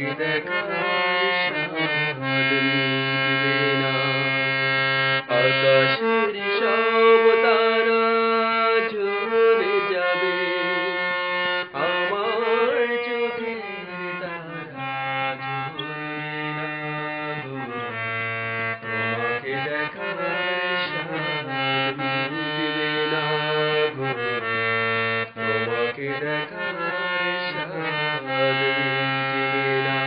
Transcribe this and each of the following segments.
তোমাকে দেখার স্বাদ মিটবে না। আকাশের সব তারা ঝরে যাবে, আমার চোখের তারা ঝরবে না গো। তোমাকে দেখার স্বাদ মিটবে না গো। তোমাকে দেখার স্বাদ মিটবে না।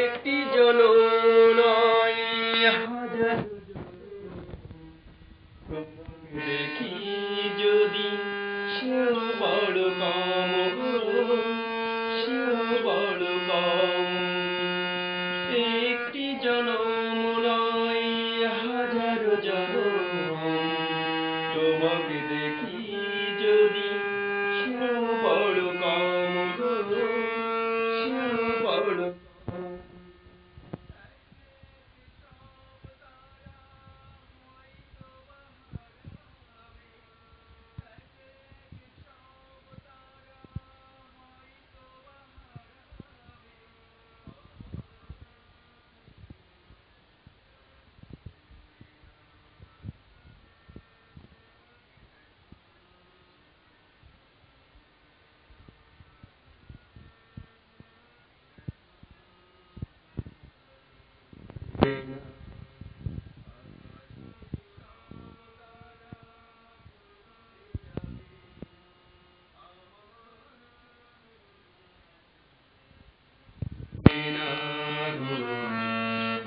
একটি জনম নয় হাজার দেখি যদি, সেও বড় কম গো, সেও বড় কম। একটি জনম নয় হাজার জনম, তোমাকে দেখি যদি, সেও বড় কম গো, সেও বড় কম।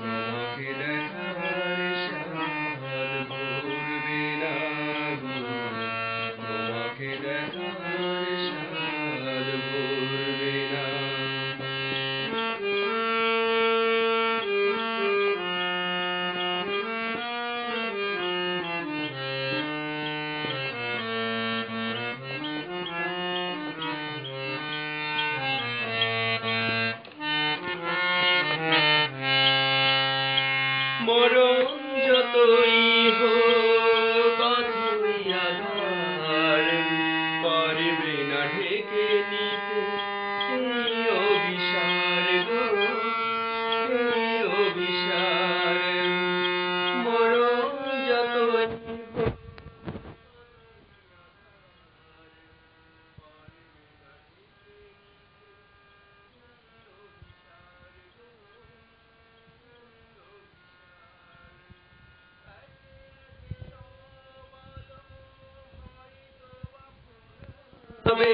তোমাকে দেখার স্বাদ ভুলবে না গো। তোমাকে দেখার স্বাদ ভুলবে না। মরণ যতই হোক অথই আধার, পারবে না ঢেকে নিতে এই অভিসার গো, এই অভিসার। মরণ যতই হোক তবে